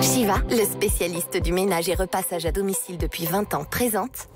Shiva, le spécialiste du ménage et repassage à domicile depuis 20 ans, présente...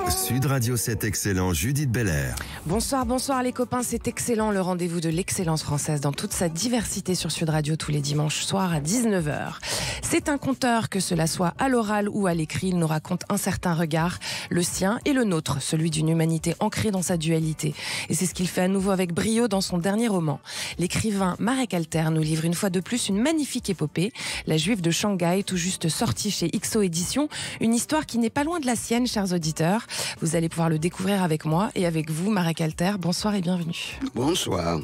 Sud Radio 7 Excellent, Judith Belair. Bonsoir, bonsoir les copains, c'est Excellent, le rendez-vous de l'excellence française dans toute sa diversité sur Sud Radio tous les dimanches soirs à 19h. C'est un conteur, que cela soit à l'oral ou à l'écrit, il nous raconte un certain regard, le sien et le nôtre, celui d'une humanité ancrée dans sa dualité. Et c'est ce qu'il fait à nouveau avec brio dans son dernier roman. L'écrivain Marek Alter nous livre une fois de plus une magnifique épopée, La Juive de Shanghai, tout juste sortie chez XO Éditions, une histoire qui n'est pas loin de la sienne, chers auditeurs. Vous allez pouvoir le découvrir avec moi et avec vous, Marek Alter. Bonsoir et bienvenue. Bonsoir.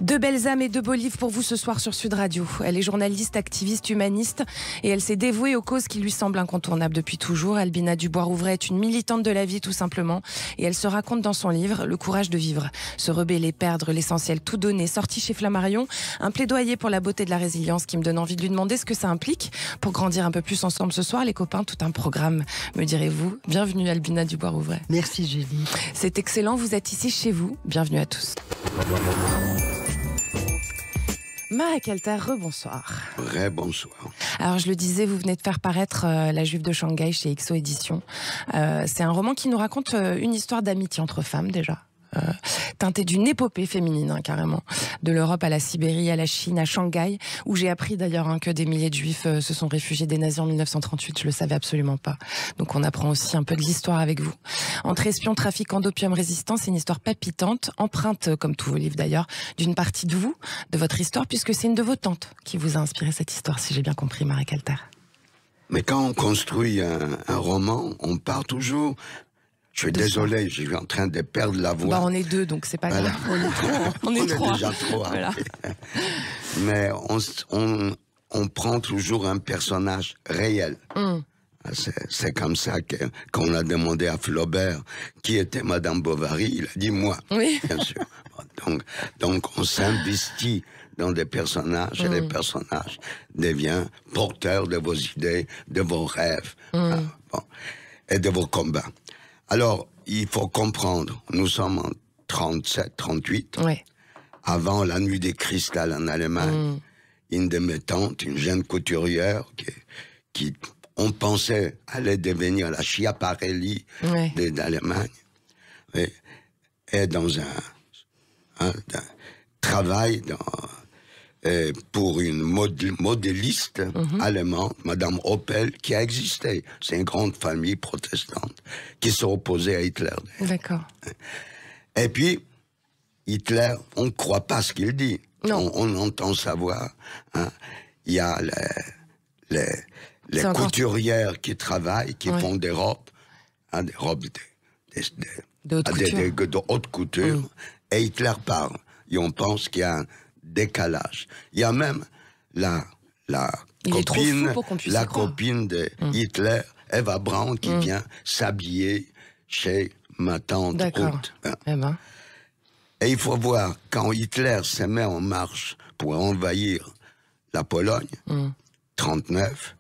Deux belles âmes et deux beaux livres pour vous ce soir sur Sud Radio. Elle est journaliste, activiste, humaniste et elle s'est dévouée aux causes qui lui semblent incontournables depuis toujours. Albina Dubois-Rouvray est une militante de la vie tout simplement et elle se raconte dans son livre Le courage de vivre. Se rebeller, perdre l'essentiel, tout donner, sorti chez Flammarion. Un plaidoyer pour la beauté de la résilience qui me donne envie de lui demander ce que ça implique pour grandir un peu plus ensemble ce soir. Les copains, tout un programme, me direz-vous. Bienvenue Albina Dubois-Rouvray. Merci Julie. C'est excellent, vous êtes ici chez vous. Bienvenue à tous. Marek Alter, rebonsoir. Bonsoir. Alors je le disais, vous venez de faire paraître La Juive de Shanghai chez XO Éditions. C'est un roman qui nous raconte une histoire d'amitié entre femmes déjà. Teintée d'une épopée féminine carrément, de l'Europe à la Sibérie, à la Chine, à Shanghai, où j'ai appris d'ailleurs que des milliers de juifs se sont réfugiés des nazis en 1938, je le savais absolument pas. Donc on apprend aussi un peu de l'histoire avec vous. Entre espions, trafiquants d'opium résistants, c'est une histoire palpitante, empreinte, comme tous vos livres d'ailleurs, d'une partie de vous, de votre histoire, puisque c'est une de vos tantes qui vous a inspiré cette histoire, si j'ai bien compris, Marek Alter. Mais quand on construit un roman, on part toujours... Je suis désolé, je suis en train de perdre la voix. Bah on est deux, donc c'est pas grave. On est trois. Déjà trois. Voilà. Mais on prend toujours un personnage réel. C'est comme ça qu'on a demandé à Flaubert qui était Madame Bovary. Il a dit moi, oui. Bien sûr. Donc on s'investit dans des personnages et les personnages deviennent porteurs de vos idées, de vos rêves et de vos combats. Alors, il faut comprendre, nous sommes en 37, 38, avant la nuit des cristalles en Allemagne. Une de mes tantes, une jeune couturière qui on pensait allait devenir la Schiaparelli d'Allemagne, est dans un travail pour une modéliste allemande, Madame Oppel, qui a existé. C'est une grande famille protestante qui s'est opposée à Hitler. D'accord. Et puis, Hitler, on ne croit pas ce qu'il dit. On entend sa voix. Il y a les couturières qui travaillent, qui font des robes, des robes de haute couture. Et Hitler parle. Et on pense qu'il y a un décalage. Il y a même la copine de Hitler, Eva Braun, qui vient s'habiller chez ma tante Ruth. Et il faut voir, quand Hitler se met en marche pour envahir la Pologne, 39,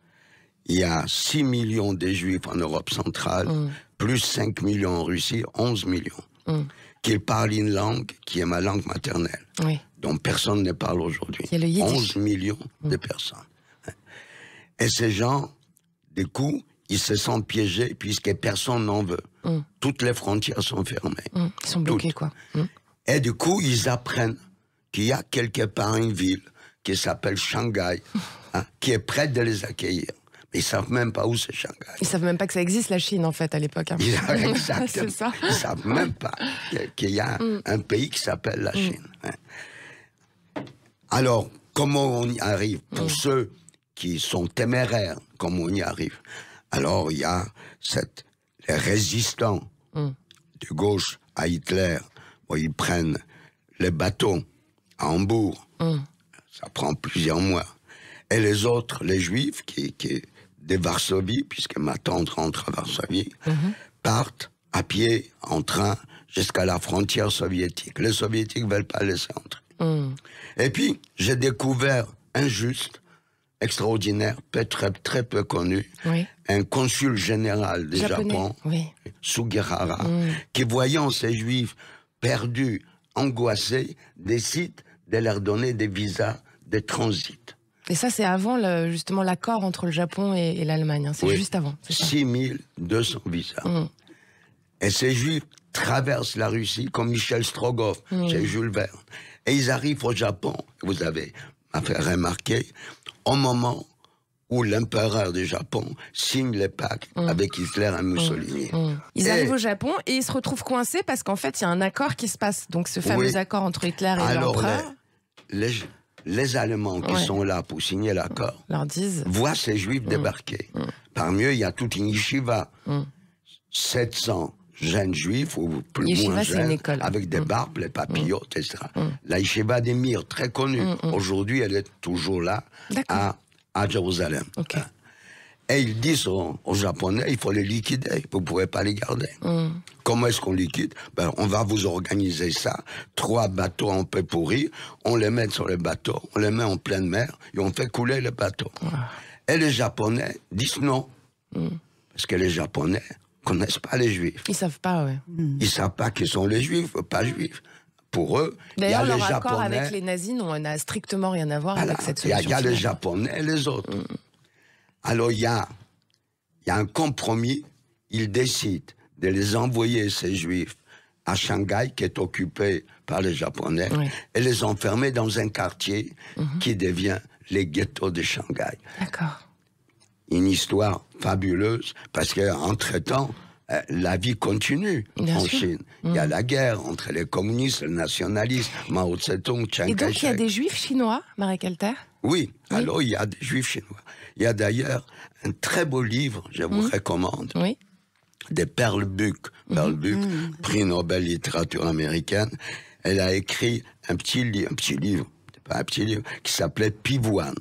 il y a 6 millions de Juifs en Europe centrale, plus 5 millions en Russie, 11 millions, qui parlent une langue qui est ma langue maternelle. Dont personne ne parle aujourd'hui. 11 millions de personnes. Et ces gens, du coup, ils se sentent piégés puisque personne n'en veut. Toutes les frontières sont fermées. Ils sont bloqués, quoi. Et du coup, ils apprennent qu'il y a quelque part une ville qui s'appelle Shanghai, qui est prête de les accueillir. Mais ils savent même pas où c'est Shanghai. Ils savent même pas que ça existe, la Chine, en fait, à l'époque. Exactement. C'est ça. Ils savent même pas qu'il y a un pays qui s'appelle la Chine. Alors, comment on y arrive? Pour ceux qui sont téméraires, comment on y arrive? Alors, il y a les résistants de gauche à Hitler. Bon, ils prennent les bateaux à Hambourg. Ça prend plusieurs mois. Et les autres, les Juifs, qui de Varsovie, puisque ma tante rentre à Varsovie, partent à pied, en train, jusqu'à la frontière soviétique. Les Soviétiques ne veulent pas laisser entrer. Et puis, j'ai découvert un juste, extraordinaire, très peu connu, un consul général du Japon, Sugihara, qui, voyant ces Juifs perdus, angoissés, décide de leur donner des visas de transit. Et ça, c'est avant justement l'accord entre le Japon et l'Allemagne. Hein. C'est juste avant. 6200 visas. Et ces Juifs traversent la Russie comme Michel Strogoff chez Jules Verne. Et ils arrivent au Japon, vous avez fait remarquer, au moment où l'empereur du Japon signe les pactes avec Hitler et Mussolini. Ils arrivent au Japon et ils se retrouvent coincés parce qu'en fait, il y a un accord qui se passe. Donc ce fameux accord entre Hitler et l'empereur. Les Allemands qui sont là pour signer l'accord leur disent voient ces Juifs débarquer. Parmi eux, il y a toute une yeshiva. 700 jeunes Juifs, ou plus ou moins jeunes, avec des barbes, les papillotes, etc. La yeshiva d'Emir, très connue. Aujourd'hui, elle est toujours là, à Jérusalem. Et ils disent aux Japonais, il faut les liquider, vous ne pouvez pas les garder. Comment est-ce qu'on liquide? On va vous organiser ça. 3 bateaux en peu pourris, on les met sur les bateaux, on les met en pleine mer, et on fait couler les bateaux. Et les Japonais disent non. Parce que les Japonais ne connaissent pas les Juifs. Ils ne savent pas, Ils ne savent pas qui sont les Juifs, pas Juifs. Pour eux, d'ailleurs, leur les accord Japonais, avec les nazis n'a strictement rien à voir avec cette solution. Il y a les Japonais et les autres. Alors, il y a un compromis. Ils décident de les envoyer, ces Juifs, à Shanghai, qui est occupé par les Japonais, et les enfermer dans un quartier qui devient les ghettos de Shanghai. D'accord. Une histoire fabuleuse, parce qu'entre-temps, la vie continue en Chine. Il y a la guerre entre les communistes, les nationalistes, Mao Tse-tung, Chiang Kai-shek. Et donc il y a des Juifs chinois, Marek Alter? Oui, alors il y a des Juifs chinois. Il y a d'ailleurs un très beau livre, je vous recommande, de Pearl Buck. Pearl Buck, prix Nobel littérature américaine. Elle a écrit un petit livre, pas un petit livre, qui s'appelait Pivoine.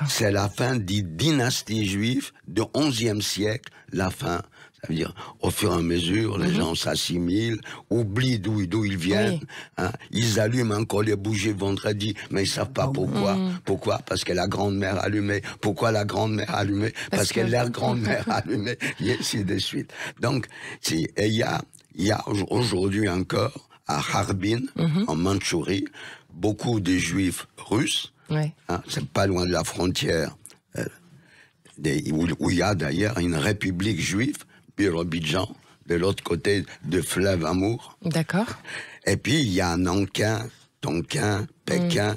C'est la fin des dynasties juives du XIe siècle, la fin. Ça veut dire, au fur et à mesure, les gens s'assimilent, oublient d'où ils viennent. Hein. Ils allument encore les bougies vendredi, mais ils ne savent pas pourquoi. Pourquoi? Parce que la grand-mère allumait. Pourquoi la grand-mère allumait? Parce que leur grand-mère allumait, et ainsi de suite. Donc, et il y a aujourd'hui encore, à Harbin, en Mandchourie, beaucoup de Juifs russes. Hein, c'est pas loin de la frontière, où il y a d'ailleurs une république juive, Birobidjan, de l'autre côté de fleuve Amour. D'accord. Et puis, il y a Nankin, Tonkin, Pékin,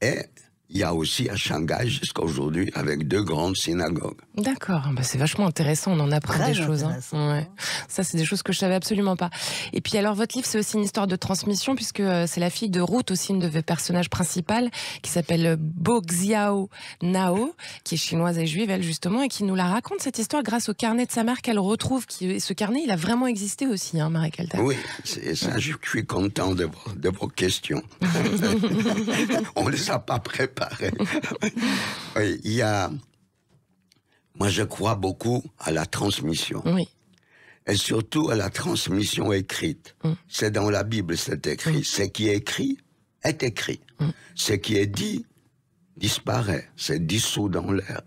et il y a aussi à Shanghai, jusqu'à aujourd'hui, avec 2 grandes synagogues. D'accord, c'est vachement intéressant, on en apprend des choses. Hein. Ça, c'est des choses que je savais absolument pas. Et puis alors, votre livre, c'est aussi une histoire de transmission, puisque c'est la fille de Ruth, aussi une de vos personnages principales, qui s'appelle Bo Xiao Nao, qui est chinoise et juive, elle, justement, et qui nous la raconte, cette histoire, grâce au carnet de sa mère qu'elle retrouve. Ce carnet, il a vraiment existé aussi, hein, Marek Alter. Oui, ça, je suis content de vos questions. On les a pas préparées. Oui, il y a... Moi, je crois beaucoup à la transmission. Et surtout à la transmission écrite. C'est dans la Bible, c'est écrit. Ce qui est écrit est écrit. Ce qui est dit disparaît. C'est dissous dans l'air.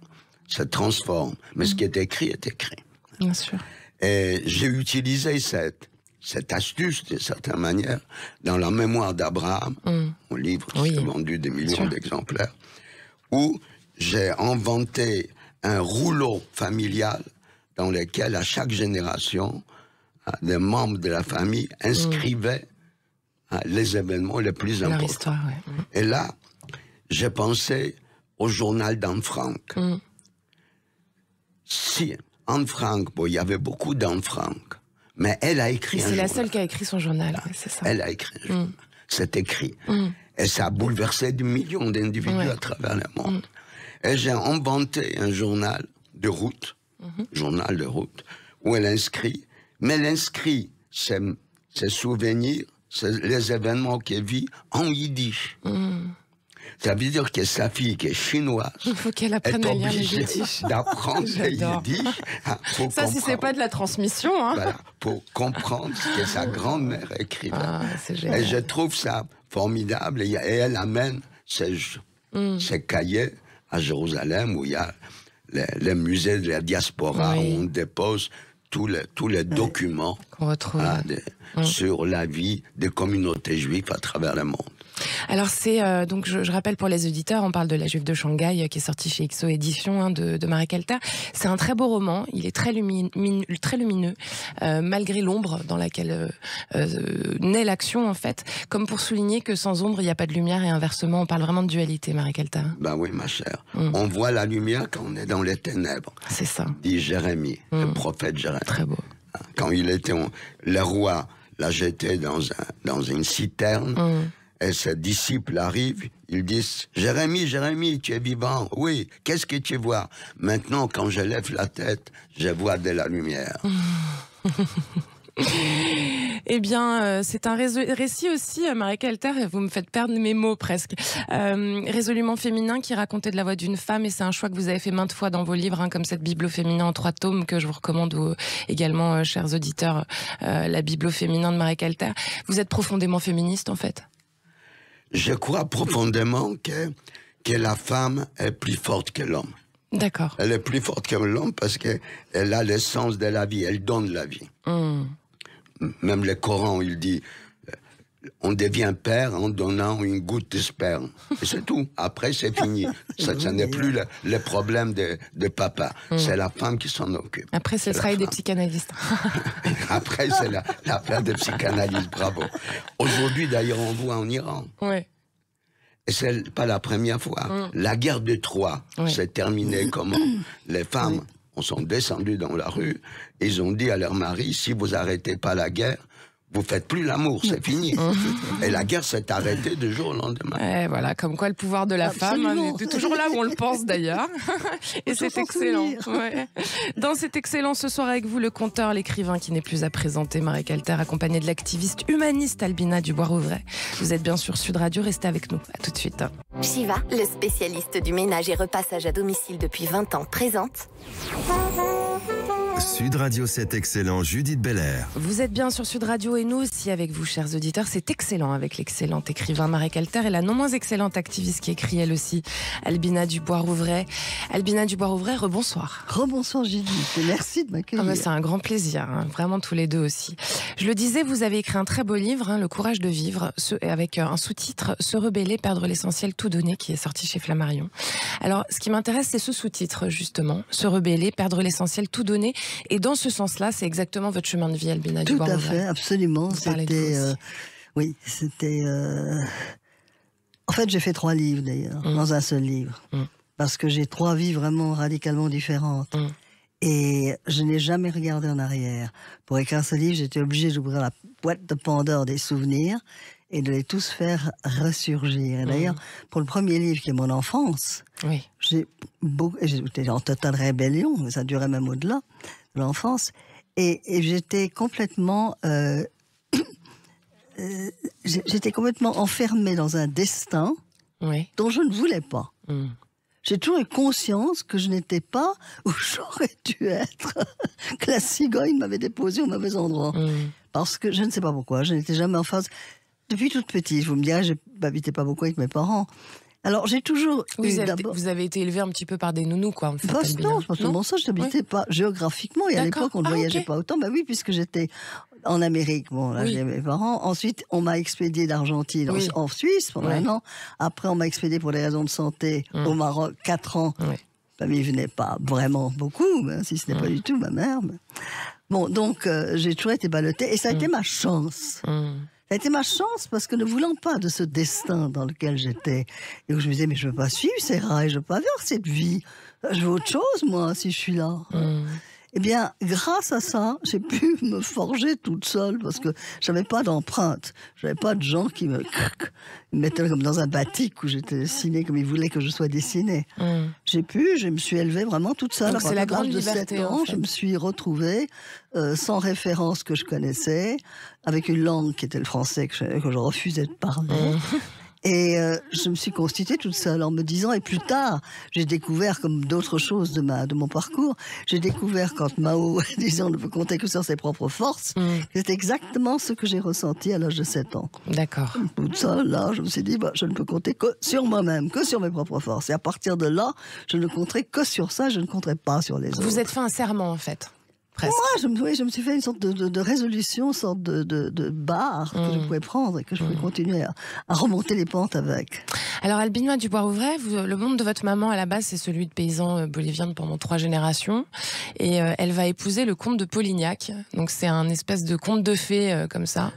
Se transforme. Mais ce qui est écrit est écrit. Bien sûr. Et j'ai utilisé cette astuce, d'une certaine manière, dans la mémoire d'Abraham, mon livre qui s'est vendu des millions d'exemplaires, où j'ai inventé un rouleau familial dans lequel, à chaque génération, des membres de la famille inscrivaient les événements les plus importants. Et là, j'ai pensé au journal d'Anne Frank. Si Anne Frank, il y avait beaucoup d'Anne Frank, mais elle a écrit un journal. C'est la seule qui a écrit son journal, c'est ça. Elle a écrit un journal. C'est écrit. Et ça a bouleversé des millions d'individus à travers le monde. Et j'ai inventé un journal de route, où elle inscrit. Mais elle inscrit ses souvenirs, les événements qu'elle vit en yiddish. Ça veut dire que sa fille, qui est chinoise, il faut qu'elle apprenne à lire le yiddish. D'apprendre le yiddish. Ça, si c'est pas de la transmission. Hein. Voilà, pour comprendre ce que sa grand-mère écrivait. Et je trouve ça formidable. Et elle amène ses cahiers à Jérusalem, où il y a les musées de la diaspora, où on dépose tous les documents qu'on retrouve sur la vie des communautés juives à travers le monde. Alors c'est donc je rappelle pour les auditeurs, on parle de La Juive de Shanghai qui est sorti chez XO Éditions de Marie Calter. C'est un très beau roman, il est très lumineux, malgré l'ombre dans laquelle naît l'action en fait, comme pour souligner que sans ombre il n'y a pas de lumière et inversement on parle vraiment de dualité, Marie Calter. Ben oui, ma chère. On voit la lumière quand on est dans les ténèbres. C'est ça. Dit Jérémie, le prophète Jérémie. Très beau. Quand il était le roi l'a jeté dans une citerne. Et ses disciples arrivent, ils disent « Jérémie, Jérémie, tu es vivant. Oui, qu'est-ce que tu vois? Maintenant, quand je lève la tête, je vois de la lumière. » Eh bien, c'est un récit aussi, Marie Calter, et vous me faites perdre mes mots presque, résolument féminin qui racontait de la voix d'une femme, et c'est un choix que vous avez fait maintes fois dans vos livres, comme cette Bible au féminin en 3 tomes que je vous recommande également, chers auditeurs, la Bible au féminin de Marie Calter. Vous êtes profondément féministe en fait? Je crois profondément que la femme est plus forte que l'homme. D'accord. Elle est plus forte que l'homme parce qu'elle a l'essence de la vie, elle donne la vie. Même le Coran, il dit on devient père en donnant une goutte de sperme. Et c'est tout. Après, c'est fini. Ça n'est plus le problème de papa. C'est la femme qui s'en occupe. Après, c'est le travail des psychanalystes. Après, c'est l'affaire des psychanalystes. Bravo. Aujourd'hui, d'ailleurs, on voit en Iran. Ouais. Et c'est pas la première fois. La guerre de Troie s'est terminée comment? Les femmes sont descendues dans la rue et ils ont dit à leur mari, si vous arrêtez pas la guerre, vous faites plus l'amour, c'est fini. Et la guerre s'est arrêtée du jour au lendemain. Et voilà, comme quoi le pouvoir de la femme est toujours là où on le pense d'ailleurs. Et c'est excellent. Ouais. Dans cet excellent Ce soir avec vous, le conteur, l'écrivain qui n'est plus à présenter, Marie Calter, accompagné de l'activiste humaniste Albina Dubois-Rouvray. Vous êtes bien sûr Sud Radio, restez avec nous. À tout de suite. Shiva, le spécialiste du ménage et repassage à domicile depuis 20 ans, présente... Sud Radio, c'est excellent, Judith Belair. Vous êtes bien sur Sud Radio et nous aussi avec vous, chers auditeurs. C'est excellent avec l'excellente écrivain Marie Calter et la non moins excellente activiste qui écrit elle aussi, Albina Dubois-Rouvray. Albina Dubois-Rouvray, rebonsoir. Rebonsoir Judith, et merci de m'accueillir. C'est un grand plaisir, vraiment tous les deux aussi. Je le disais, vous avez écrit un très beau livre, Le courage de vivre, avec un sous-titre, Se rebeller, perdre l'essentiel, tout donner, qui est sorti chez Flammarion. Alors, ce qui m'intéresse, c'est ce sous-titre, justement, Se rebeller, perdre l'essentiel, tout donner. Et dans ce sens-là, c'est exactement votre chemin de vie, Albina Dubois-Rouvray. Tout à fait, absolument. C'était, oui, c'était. En fait, j'ai fait 3 livres d'ailleurs, dans un seul livre, parce que j'ai 3 vies vraiment radicalement différentes. Et je n'ai jamais regardé en arrière. Pour écrire ce livre, j'étais obligée d'ouvrir la boîte de Pandore des souvenirs et de les tous faire ressurgir. Et d'ailleurs, pour le premier livre qui est mon enfance, j'étais en totale rébellion, mais ça durait même au-delà de l'enfance, et j'étais complètement j'étais complètement enfermée dans un destin dont je ne voulais pas. J'ai toujours eu conscience que je n'étais pas où j'aurais dû être, que la cigogne m'avait déposé au mauvais endroit. Parce que je ne sais pas pourquoi, je n'étais jamais en phase. Depuis toute petite, vous me direz, je n'habitais pas beaucoup avec mes parents. Alors, j'ai toujours vous avez été élevé un petit peu par des nounous, quoi, en fait. Non, je pense ça, je n'habitais pas géographiquement. Et à l'époque, on ne voyageait pas autant. Bah oui, puisque j'étais en Amérique. Bon, là, j'ai mes parents. Ensuite, on m'a expédié d'Argentine en Suisse pendant 1 an. Après, on m'a expédié pour des raisons de santé au Maroc, 4 ans. Ma famille venait pas vraiment beaucoup, même si ce n'est pas du tout ma mère. Mais... Bon, donc, j'ai toujours été ballottée. Et ça a été ma chance. Ça a été ma chance parce que ne voulant pas de ce destin dans lequel j'étais, et où je me disais, mais je ne veux pas suivre ces rails, je ne veux pas avoir cette vie. Je veux autre chose, moi, si je suis là. Eh bien, grâce à ça, j'ai pu me forger toute seule parce que j'avais pas d'empreinte. J'avais pas de gens qui me mettaient comme dans un batik où j'étais dessinée comme ils voulaient que je sois dessinée. Je me suis élevée vraiment toute seule. Donc c'est la grande liberté, de 7 ans, en fait. Je me suis retrouvée sans référence que je connaissais, avec une langue qui était le français que je refusais de parler. Et je me suis constituée toute seule en me disant, et plus tard, j'ai découvert, comme d'autres choses de mon parcours, j'ai découvert quand Mao disait on ne peut compter que sur ses propres forces, c'est exactement ce que j'ai ressenti à l'âge de 7 ans. D'accord. Toute seule, là, je me suis dit, je ne peux compter que sur moi-même, que sur mes propres forces. Et à partir de là, je ne compterai que sur ça, je ne compterai pas sur les autres. Vous êtes fait un serment, en fait. presque. Moi, je me suis fait une sorte de résolution, une sorte de barre que je pouvais prendre et que je pouvais continuer à remonter les pentes avec. Alors, Albinois Dubois-Rouvray, le monde de votre maman, à la base, c'est celui de paysans boliviens pendant 3 générations. Et elle va épouser le comte de Polignac. Donc, c'est un espèce de conte de fée, comme ça,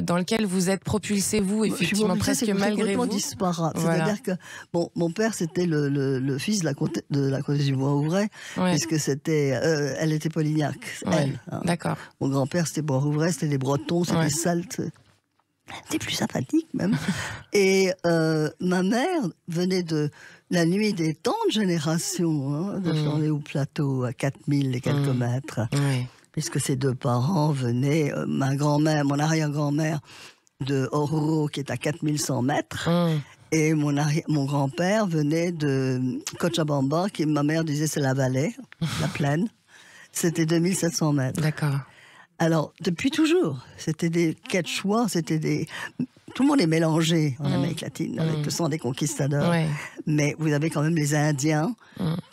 dans lequel vous êtes propulsé, vous, effectivement, presque malgré vous. Disparate. Voilà. C'est-à-dire que, bon, mon père, c'était le fils de la comtesse Dubois-Rouvray, puisque elle était Polignac. Elle, hein. D'accord. Mon grand-père, c'était Bois-Rouvray, c'était les Bretons, c'était Saltes. C'était plus sympathique, même. Et ma mère venait de la nuit des temps de génération, de Flandre au plateau, à 4000 et quelques mètres. Puisque ses 2 parents venaient, ma grand-mère, mon arrière-grand-mère, de Oruro, qui est à 4100 mètres. Et mon grand-père venait de Cochabamba, qui, ma mère disait, c'est la vallée, la plaine. C'était 2700 mètres. D'accord. Alors, depuis toujours, c'était des Quechua, tout le monde est mélangé en Amérique latine, avec le sang des conquistadors. Ouais. Mais vous avez quand même les Indiens,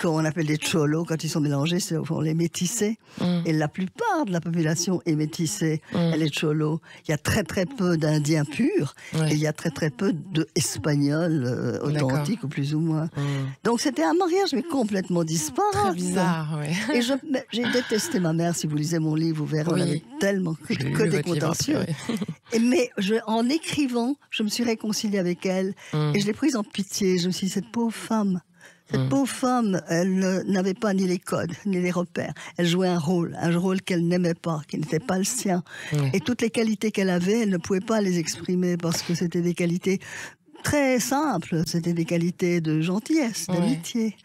qu'on appelle les Cholos, quand ils sont mélangés, c'est les métissés. Et la plupart de la population est métissée, elle est Cholo. Il y a très très peu d'Indiens purs, et il y a très très peu d'Espagnols authentiques, ou plus ou moins. Donc c'était un mariage, mais complètement disparate. Très bizarre, oui. Et j'ai détesté ma mère, si vous lisez mon livre, vous verrez, on avait tellement que des contentieux. Mais en écrivant, je me suis réconciliée avec elle, et je l'ai prise en pitié. Je me suis dit, cette pauvre femme, elle n'avait pas ni les codes, ni les repères. Elle jouait un rôle qu'elle n'aimait pas, qui n'était pas le sien. Et toutes les qualités qu'elle avait, elle ne pouvait pas les exprimer parce que c'était des qualités très simples. C'était des qualités de gentillesse, d'amitié,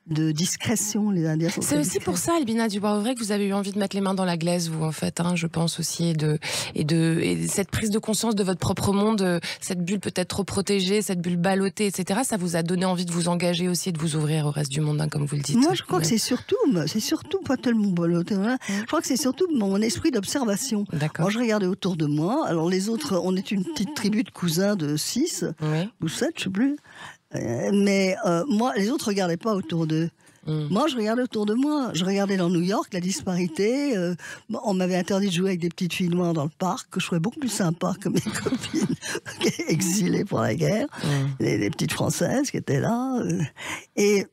de discrétion. Les Indiens sont C'est aussi pour ça, Albina Dubois-Rouvray, que vous avez eu envie de mettre les mains dans la glaise, vous, en fait, je pense aussi, et cette prise de conscience de votre propre monde, cette bulle peut-être trop protégée, cette bulle ballottée, etc. Ça vous a donné envie de vous engager aussi et de vous ouvrir au reste du monde, comme vous le dites. Moi, je crois que c'est surtout pas tellement ballotté. Je crois que c'est surtout mon esprit d'observation. Moi, je regardais autour de moi. Alors les autres, on est une petite tribu de cousins de 6 ou 7, je sais plus. Mais moi, les autres ne regardaient pas autour d'eux. Moi, je regardais autour de moi. Je regardais dans New York la disparité. On m'avait interdit de jouer avec des petites filles noires dans le parc, que je trouvais beaucoup plus sympa que mes copines exilées pour la guerre. Les petites Françaises qui étaient là. Et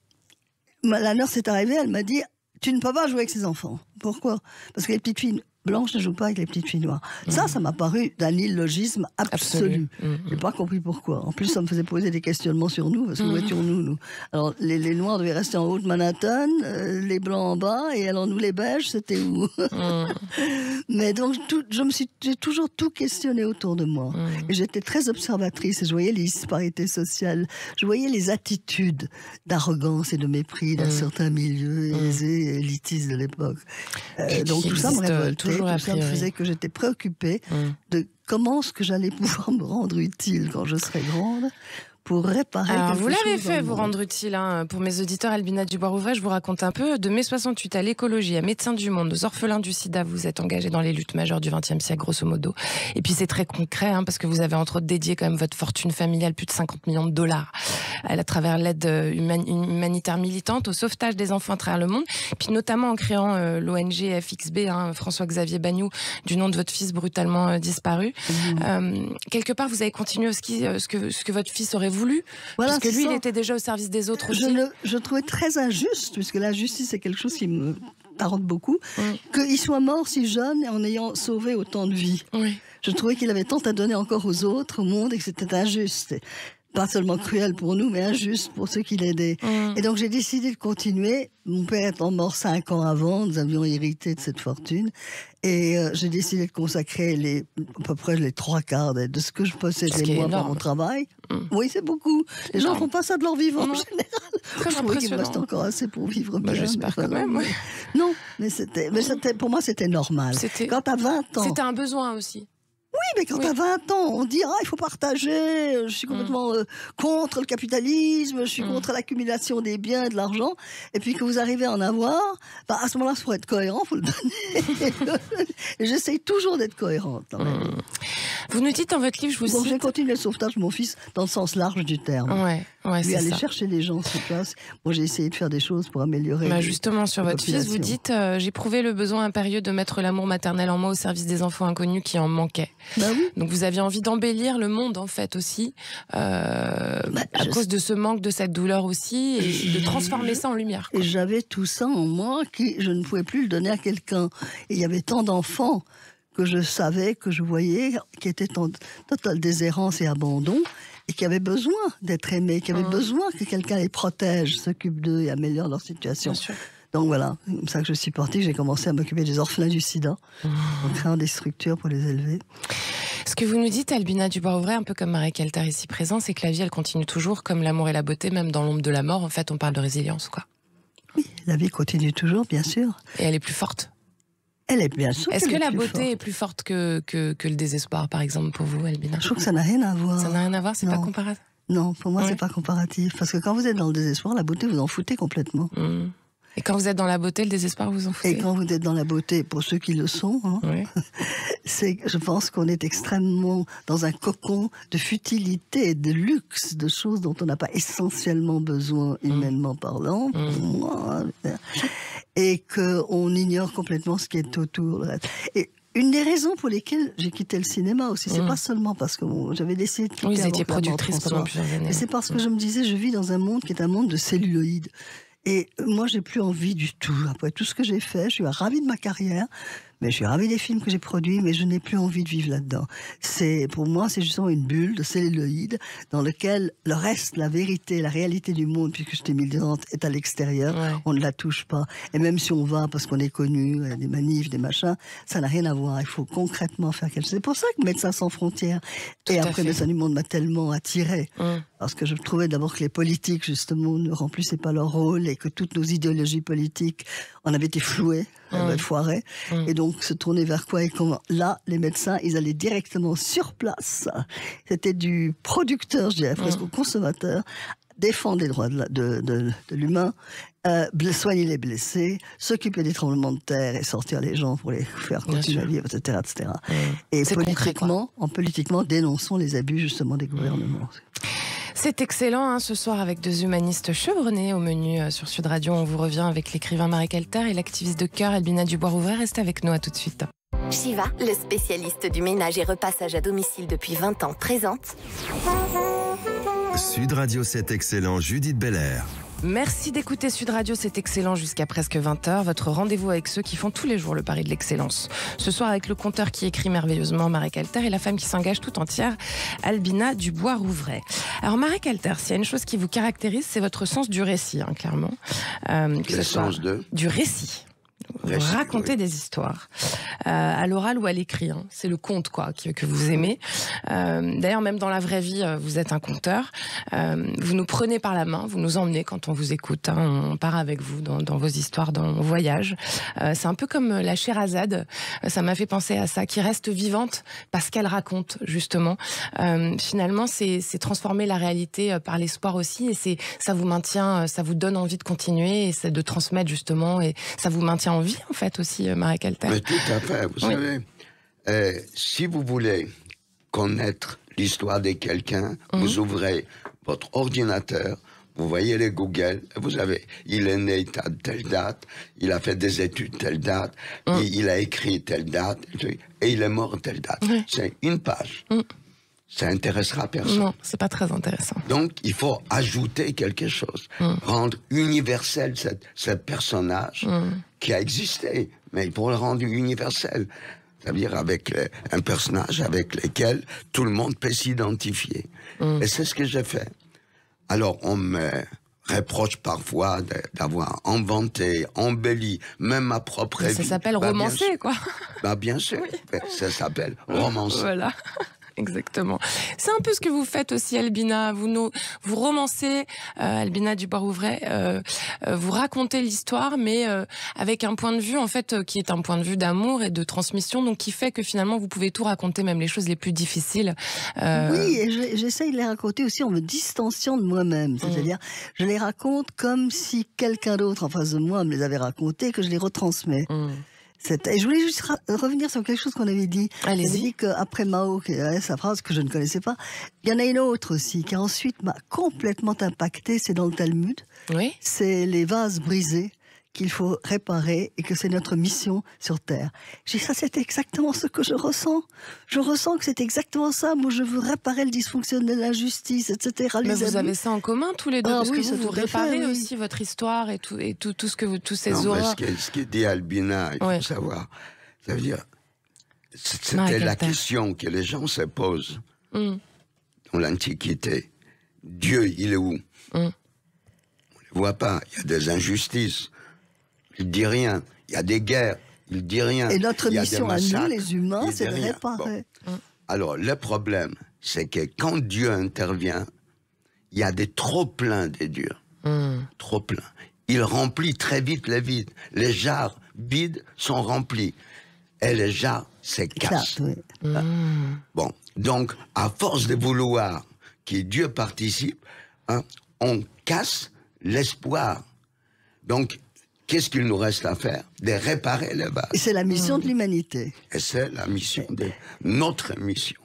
la nurse est arrivée, elle m'a dit, tu ne peux pas jouer avec ces enfants. Pourquoi ? Parce que les petites filles blanches ne jouent pas avec les petites filles noires. Ça m'a paru d'un illogisme absolu. Je n'ai pas compris pourquoi. En plus, ça me faisait poser des questionnements sur nous, parce que où étions-nous, nous ? Alors, les noirs devaient rester en haut de Manhattan, les blancs en bas, et alors nous, les beiges, c'était où ? Mais donc, j'ai toujours tout questionné autour de moi. Et j'étais très observatrice, et je voyais les disparités sociales, je voyais les attitudes d'arrogance et de mépris d'un certain milieu aisé et élitiste de l'époque. Donc, tout ça me révoltait. Tout ça me faisait que j'étais préoccupée de comment est-ce que j'allais pouvoir me rendre utile quand je serai grande pour réparer quelque chose. Vous l'avez fait, vous rendre utile. Pour mes auditeurs, Albina Dubois-Rouvray, je vous raconte un peu. De mai 68 à l'écologie, à Médecins du Monde, aux orphelins du sida, vous êtes engagé dans les luttes majeures du XXe siècle, grosso modo. Et puis c'est très concret, parce que vous avez entre autres dédié quand même votre fortune familiale, plus de 50 millions de dollars, à travers l'aide humanitaire militante au sauvetage des enfants à travers le monde. Puis notamment en créant l'ONG FXB, François-Xavier Bagnoud, du nom de votre fils brutalement disparu. Quelque part, vous avez continué ce que votre fils aurait voulu. Voilà, parce que lui, il était déjà au service des autres aussi. Je trouvais très injuste, puisque la justice, c'est quelque chose qui me taraude beaucoup, qu'il soit mort si jeune en ayant sauvé autant de vies. Je trouvais qu'il avait tant à donner encore aux autres, au monde, et que c'était injuste. Pas seulement cruel pour nous, mais injuste pour ceux qui l'aidaient. Et donc j'ai décidé de continuer. Mon père étant mort 5 ans avant, nous avions hérité de cette fortune. Et j'ai décidé de consacrer à peu près les 3/4 de ce que je possédais moi par mon travail. Oui, c'est beaucoup. Les gens ne font pas ça de leur vivant en général. Très je trouvais qu'il me reste encore assez pour vivre bien. J'espère quand même, Non, mais pour moi, c'était normal. Quand tu as 20 ans... C'était un besoin aussi. Oui, mais quand t'as 20 ans, on dit il faut partager, je suis complètement contre le capitalisme, je suis contre l'accumulation des biens et de l'argent, et puis que vous arrivez à en avoir, à ce moment-là, il faut être cohérent, il faut le donner. Et j'essaye toujours d'être cohérente dans ma vie. Vous nous dites dans votre livre, je vous cite... j'ai continué le sauvetage de mon fils dans le sens large du terme. Ouais, lui aller chercher les gens sur place. Moi, j'ai essayé de faire des choses pour améliorer. Justement, sur votre fils, vous dites j'ai éprouvé le besoin impérieux de mettre l'amour maternel en moi au service des enfants inconnus qui en manquaient. Oui. Donc vous aviez envie d'embellir le monde, en fait, aussi, à cause de ce manque, de cette douleur aussi, et de transformer ça en lumière. Et j'avais tout ça en moi je ne pouvais plus le donner à quelqu'un. Et il y avait tant d'enfants que je savais, que je voyais, qui étaient en totale déshérence et abandon, et qui avaient besoin d'être aimés, qui avaient besoin que quelqu'un les protège, s'occupe d'eux et améliore leur situation. Bien sûr. Donc voilà, c'est comme ça que je suis partie, j'ai commencé à m'occuper des orphelins du sida, en créant des structures pour les élever. Ce que vous nous dites, Albina Dubois-Ouvray, un peu comme Marie Calter ici présent, c'est que la vie, elle continue toujours, comme l'amour et la beauté, même dans l'ombre de la mort. En fait, on parle de résilience, quoi. Oui, la vie continue toujours, bien sûr. Et elle est plus forte. Elle est bien sûr. Est-ce que la beauté est plus forte que le désespoir, par exemple, pour vous, Albina? Je trouve que ça n'a rien à voir. Ça n'a rien à voir, c'est pas comparatif? Non, pour moi, c'est pas comparatif. Parce que quand vous êtes dans le désespoir, la beauté, vous en foutez complètement. Et quand vous êtes dans la beauté, le désespoir, vous en foutez? Et quand vous êtes dans la beauté, pour ceux qui le sont, je pense qu'on est extrêmement dans un cocon de futilité, de luxe, de choses dont on n'a pas essentiellement besoin, humainement parlant, pour moi. Et qu'on ignore complètement ce qui est autour. Et une des raisons pour lesquelles j'ai quitté le cinéma aussi, c'est pas seulement parce que j'avais décidé de quitter. Vous étiez productrice pendant plusieurs années. Mais c'est parce que je me disais, je vis dans un monde qui est un monde de celluloïdes. Et moi, j'ai plus envie du tout. Après tout ce que j'ai fait, je suis ravie de ma carrière, mais je suis ravie des films que j'ai produits, mais je n'ai plus envie de vivre là-dedans. Pour moi, c'est justement une bulle de celluloïd dans lequel le reste, la vérité, la réalité du monde, puisque j'étais militante, est à l'extérieur. On ne la touche pas. Et même si on va parce qu'on est connu, des manifs, des machins, ça n'a rien à voir. Il faut concrètement faire quelque chose. C'est pour ça que Médecins sans frontières et après Médecins du monde m'a tellement attiré. Parce que je trouvais d'abord que les politiques, justement, ne remplissaient pas leur rôle et que toutes nos idéologies politiques en avaient été flouées, foirées. Et donc, se tourner vers quoi et comment? Là, les médecins, ils allaient directement sur place. C'était du producteur, je dirais, presque au consommateur, défendre les droits de l'humain, soigner les blessés, s'occuper des tremblements de terre et sortir les gens pour les faire continuer à vivre, etc. etc. Et politiquement, dénonçons les abus, justement, des gouvernements. C'est excellent, ce soir, avec deux humanistes chevronnés au menu sur Sud Radio. On vous revient avec l'écrivain Marie Calter et l'activiste de cœur Albina Dubois-Ouvray. Restez avec nous, à tout de suite. Shiva, le spécialiste du ménage et repassage à domicile depuis 20 ans, présente Sud Radio, c'est excellent, Judith Belair. Merci d'écouter Sud Radio, c'est excellent jusqu'à presque 20h. Votre rendez-vous avec ceux qui font tous les jours le pari de l'excellence. Ce soir avec le conteur qui écrit merveilleusement, Marie Calter, et la femme qui s'engage tout entière, Albina Dubois-Ouvray. Alors Marie Calter, s'il y a une chose qui vous caractérise, c'est votre sens du récit, clairement. Le sens du récit. Vous racontez des histoires, à l'oral ou à l'écrit. C'est le conte que vous aimez. D'ailleurs, même dans la vraie vie, vous êtes un conteur. Vous nous prenez par la main, vous nous emmenez quand on vous écoute. On part avec vous dans vos histoires, dans vos voyages. C'est un peu comme la Sherazade. Ça m'a fait penser à ça, qui reste vivante parce qu'elle raconte, justement. Finalement, c'est transformer la réalité par l'espoir aussi. Et ça vous maintient, ça vous donne envie de continuer et c'est de transmettre, justement. Et ça vous maintient en vie, en fait, aussi, Marie Calter. Mais tout à fait, vous savez. Si vous voulez connaître l'histoire de quelqu'un, vous ouvrez votre ordinateur, vous voyez les Google, vous avez, il est né à telle date, il a fait des études telle date, il a écrit telle date, et il est mort telle date. C'est une page. Ça intéressera personne. Non, c'est pas très intéressant. Donc, il faut ajouter quelque chose. Rendre universel ce personnage qui a existé, mais il faut le rendre universel. C'est-à-dire avec un personnage avec lequel tout le monde peut s'identifier. Et c'est ce que j'ai fait. Alors, on me reproche parfois d'avoir inventé, embelli, même ma propre vie. Ça s'appelle romancer, quoi. Bien sûr, ça s'appelle romancer. Voilà. Exactement. C'est un peu ce que vous faites aussi, Albina. Vous romancez, Albina Dubois-Ouvray, vous racontez l'histoire, mais avec un point de vue, en fait, qui est un point de vue d'amour et de transmission, donc qui fait que finalement, vous pouvez tout raconter, même les choses les plus difficiles. Oui, et j'essaye de les raconter aussi en me distanciant de moi-même. C'est-à-dire, je les raconte comme si quelqu'un d'autre en face de moi me les avait racontés, que je les retransmets. Et je voulais juste revenir sur quelque chose qu'on avait dit. Allez-y. On avait dit qu'après Mao, qui avait sa phrase que je ne connaissais pas, il y en a une autre aussi qui ensuite m'a complètement impactée, c'est dans le Talmud. Oui. C'est les vases brisés qu'il faut réparer et que c'est notre mission sur Terre. J'ai dit, ça, c'est exactement ce que je ressens. Je ressens que c'est exactement ça. Moi, je veux réparer le dysfonctionnement de l'injustice, etc. Mais vous avez ça en commun tous les deux, parce que vous réparez aussi votre histoire et tout ce que tous ces horreurs. Ce qui dit Albina, il faut savoir, ça veut dire, c'était la question que les gens se posent dans l'Antiquité. Dieu, il est où? On ne le voit pas. Il y a des injustices. Il dit rien. Il y a des guerres. Il dit rien. Et notre mission à nous, les humains, c'est de réparer. Bon. Alors, le problème, c'est que quand Dieu intervient, il y a des trop-pleins des dieux. Trop pleins. Il remplit très vite les vides. Les jarres vides sont remplis. Et les jarres se cassent. Bon. Donc, à force de vouloir que Dieu participe, on casse l'espoir. Donc, qu'est-ce qu'il nous reste à faire? De réparer les vases. Et c'est la mission de l'humanité. Et c'est la mission notre mission.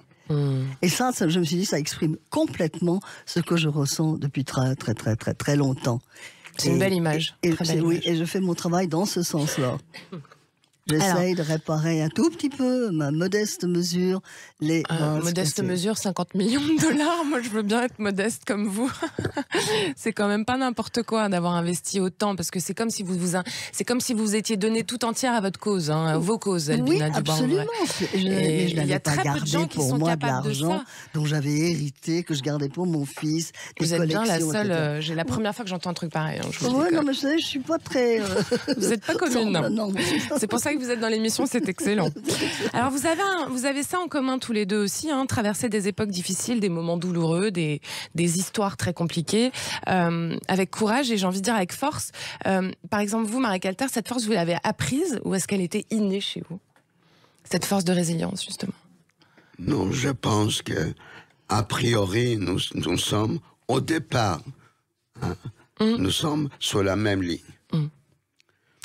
Et ça, je me suis dit, ça exprime complètement ce que je ressens depuis très, très, très, très, très longtemps. C'est une belle image. Oui, et je fais mon travail dans ce sens-là. J'essaye de réparer un tout petit peu, ma modeste mesure, les modeste mesure, 50 millions de $. Moi, je veux bien être modeste comme vous. C'est quand même pas n'importe quoi d'avoir investi autant, parce que c'est comme si vous étiez donné tout entière à votre cause, à vos causes, Albina Dubois. Oui, absolument. Mais je n'avais pas gardé pour moi de l'argent dont j'avais hérité, que je gardais pour mon fils. Vous êtes bien la seule. J'ai la première fois que j'entends un truc pareil. Oui, non, mais je suis pas très. Vous n'êtes pas commune. Non. C'est pour ça que vous êtes dans l'émission, c'est excellent. Alors vous avez ça en commun tous les deux aussi, traverser des époques difficiles, des moments douloureux, des histoires très compliquées, avec courage et j'ai envie de dire avec force. Par exemple, vous, Marie Calter, cette force, vous l'avez apprise ou est-ce qu'elle était innée chez vous? Cette force de résilience, justement. Non, je pense que a priori, nous sommes au départ, nous sommes sur la même ligne.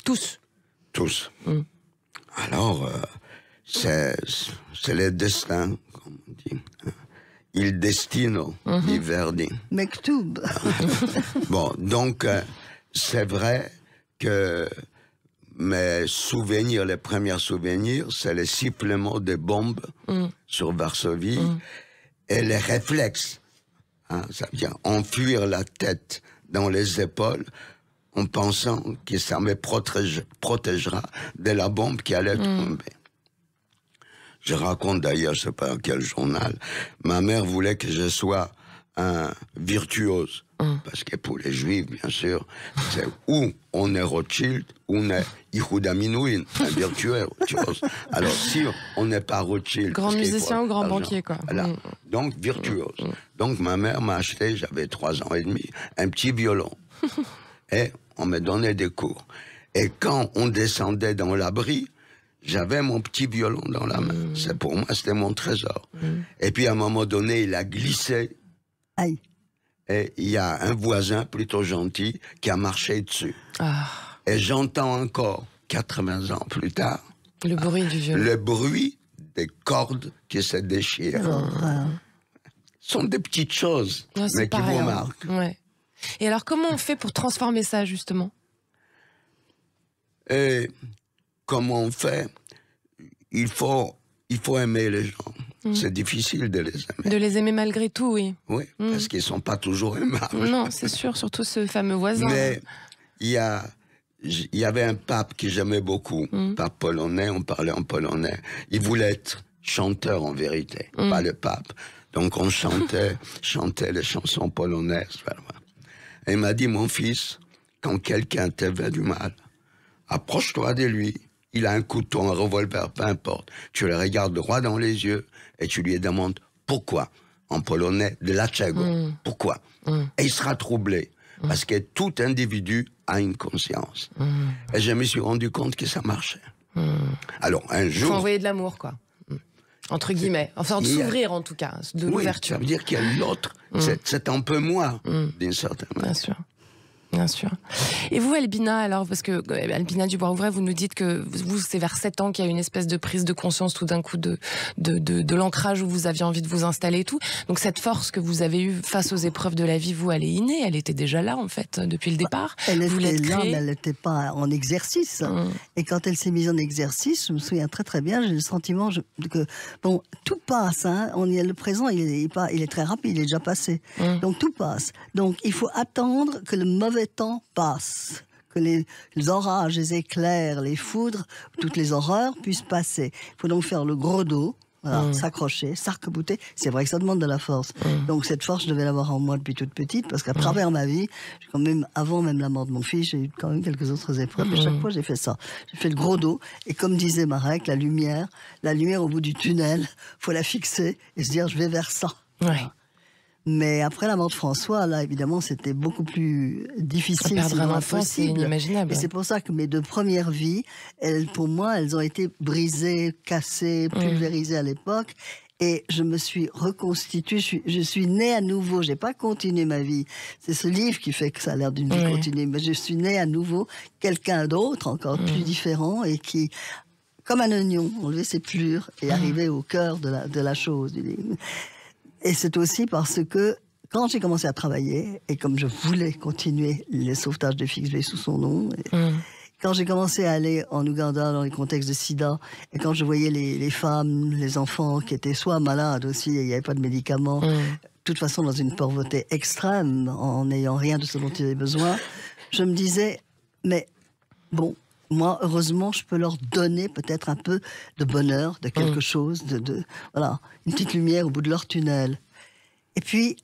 Tous. Alors, c'est le destin, comme on dit. Il destino, dit Verdi. Mektoub. Bon, donc, c'est vrai que mes souvenirs, les premiers souvenirs, c'est le sifflement des bombes sur Varsovie et les réflexes. Ça veut dire enfuir la tête dans les épaules en pensant que ça me protégera de la bombe qui allait tomber. Je raconte d'ailleurs, je ne sais pas dans quel journal, ma mère voulait que je sois un virtuose. Parce que pour les Juifs, bien sûr, c'est ou on est Rothschild, ou on est Yehuda Menuhin, un virtuose. Alors si on n'est pas Rothschild... Grand musicien ou grand banquier, quoi. Voilà. Donc virtuose. Donc ma mère m'a acheté, j'avais 3 ans et demi, un petit violon. Et on me donnait des cours. Et quand on descendait dans l'abri, j'avais mon petit violon dans la main. C'est pour moi, c'était mon trésor. Et puis à un moment donné, il a glissé. Aïe. Et il y a un voisin plutôt gentil qui a marché dessus. Et j'entends encore, 80 ans plus tard, le bruit du violon. Le bruit des cordes qui se déchirent. Ce sont des petites choses, mais qui vous marquent. Ouais. Et alors, comment on fait pour transformer ça, justement? Et comment on fait? Il faut aimer les gens. C'est difficile de les aimer. De les aimer malgré tout, oui. Oui, parce qu'ils ne sont pas toujours aimables. Non, c'est sûr, surtout ce fameux voisin. Mais il y avait un pape que j'aimais beaucoup, pape polonais, on parlait en polonais. Il voulait être chanteur en vérité, pas le pape. Donc on chantait les chansons polonaises. Et il m'a dit, mon fils, quand quelqu'un te veut du mal, approche-toi de lui. Il a un couteau, un revolver, peu importe. Tu le regardes droit dans les yeux et tu lui demandes pourquoi. En polonais, dlaczego. Pourquoi? Et il sera troublé. Parce que tout individu a une conscience. Et je me suis rendu compte que ça marchait. Alors, un jour... Il faut envoyer de l'amour, quoi. Entre guillemets. Enfin, de s'ouvrir, en tout cas. De l'ouverture. Ça veut dire qu'il y a l'autre. C'est un peu moi, d'une certaine manière. Bien sûr. Bien sûr. Et vous, Albina, alors, parce que Albina Dubois-Ouvray, vous nous dites que vous, c'est vers 7 ans qu'il y a une espèce de prise de conscience tout d'un coup de l'ancrage où vous aviez envie de vous installer et tout. Donc cette force que vous avez eue face aux épreuves de la vie, vous, elle est innée, elle était déjà là, en fait, depuis le départ. Elle était là, mais elle n'était pas en exercice. Et quand elle s'est mise en exercice, je me souviens très très bien, j'ai le sentiment que, bon, tout passe, hein, le présent, il est très rapide, il est déjà passé. Donc tout passe. Donc il faut attendre que le mauvais temps passe, que les orages, les éclairs, les foudres, toutes les horreurs puissent passer. Il faut donc faire le gros dos, voilà, s'accrocher, s'arc-bouter. C'est vrai que ça demande de la force. Donc cette force, je devais l'avoir en moi depuis toute petite, parce qu'à travers ma vie, quand même, avant même la mort de mon fils, j'ai eu quand même quelques autres épreuves. Et chaque fois, j'ai fait ça. J'ai fait le gros dos. Et comme disait Marek, la lumière au bout du tunnel, faut la fixer et se dire, je vais vers ça. Ouais. Voilà. Mais après la mort de François, là, évidemment, c'était beaucoup plus difficile. Perdre un enfant, c'est inimaginable. Et c'est pour ça que mes 2 premières vies, pour moi, elles ont été brisées, cassées, pulvérisées à l'époque. Et je me suis reconstituée, je suis née à nouveau. J'ai pas continué ma vie. C'est ce livre qui fait que ça a l'air d'une vie continue. Mais je suis née à nouveau, quelqu'un d'autre, encore plus différent, et qui, comme un oignon, enlever ses plures et arriver au cœur de la chose du livre. Et c'est aussi parce que, quand j'ai commencé à travailler, et comme je voulais continuer les sauvetages de Fix V sous son nom, quand j'ai commencé à aller en Ouganda dans les contextes de sida, et quand je voyais les femmes, les enfants qui étaient soit malades aussi, et il n'y avait pas de médicaments, de toute façon dans une pauvreté extrême, en n'ayant rien de ce dont ils avaient besoin, je me disais, mais bon, moi, heureusement, je peux leur donner peut-être un peu de bonheur, de quelque chose, voilà, une petite lumière au bout de leur tunnel. Et puis,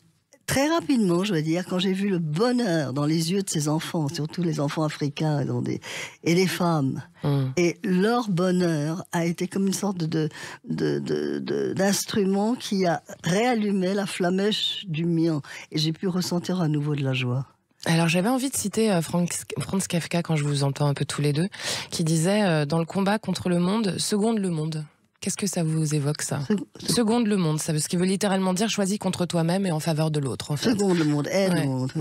très rapidement, je veux dire, quand j'ai vu le bonheur dans les yeux de ces enfants, surtout les enfants africains et les femmes, et leur bonheur a été comme une sorte d'instrument qui a réallumé la flamèche du mien. Et j'ai pu ressentir à nouveau de la joie. Alors j'avais envie de citer Franz Kafka, quand je vous entends un peu tous les deux, qui disait dans le combat contre le monde, seconde le monde. Qu'est-ce que ça vous évoque, ça? Seconde le monde, ça, ce qui veut littéralement dire choisis contre toi-même et en faveur de l'autre, en fait. Seconde le monde, aide le monde.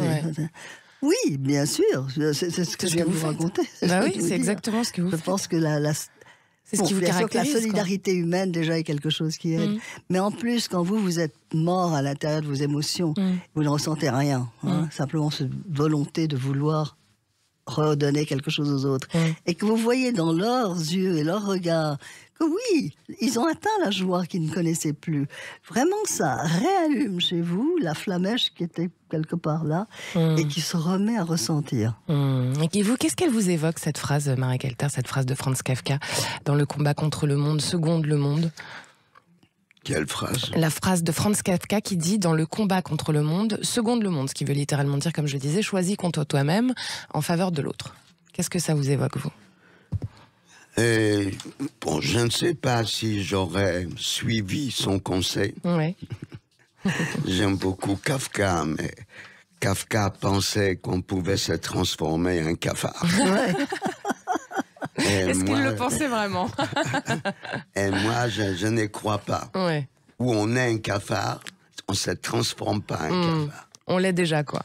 Oui, bien sûr, c'est ce que je viens de vous raconter. Bah oui, c'est exactement ce que vous faites. Je pense que c'est ce qui vous caractérise. La solidarité humaine, déjà, est quelque chose qui aide. Mais en plus, quand vous êtes mort à l'intérieur de vos émotions, vous ne ressentez rien. Simplement cette volonté de vouloir redonner quelque chose aux autres. Et que vous voyez dans leurs yeux et leurs regards que oui, ils ont atteint la joie qu'ils ne connaissaient plus. Vraiment, ça réallume chez vous la flamèche qui était quelque part là et qui se remet à ressentir. Et vous, qu'est-ce qu'elle vous évoque, cette phrase, Marek Elter, cette phrase de Franz Kafka, dans le combat contre le monde, seconde le monde? Quelle phrase? La phrase de Franz Kafka qui dit, dans le combat contre le monde, seconde le monde, ce qui veut littéralement dire, comme je le disais, choisis contre toi-même en faveur de l'autre. Qu'est-ce que ça vous évoque, vous? Bon, je ne sais pas si j'aurais suivi son conseil. Ouais. J'aime beaucoup Kafka, mais Kafka pensait qu'on pouvait se transformer en cafard. Ouais. Est-ce qu'il le pensait vraiment? Et moi, je n'y crois pas. Ouais. Où on est un cafard, on ne se transforme pas en cafard. On l'est déjà, quoi.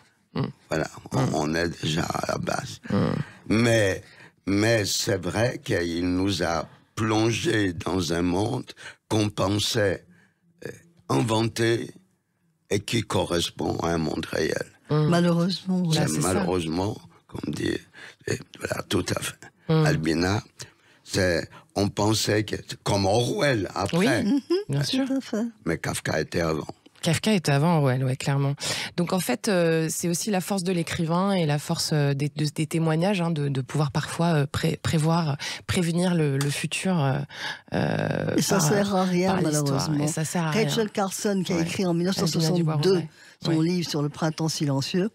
Voilà, on est déjà à la base. Mais c'est vrai qu'il nous a plongé dans un monde qu'on pensait inventé et qui correspond à un monde réel. Malheureusement. Malheureusement, comme dit, voilà, tout à fait. Albina, on pensait que, comme Orwell après. Oui, bien sûr. Mais Kafka était avant. Kafka était avant Orwell, ouais, clairement. Donc en fait, c'est aussi la force de l'écrivain et la force des témoignages, de pouvoir parfois prévenir le futur. Et ça sert à rien, malheureusement. Et ça sert à rien. Rachel Carson, qui a écrit en 1962 son livre sur le printemps silencieux,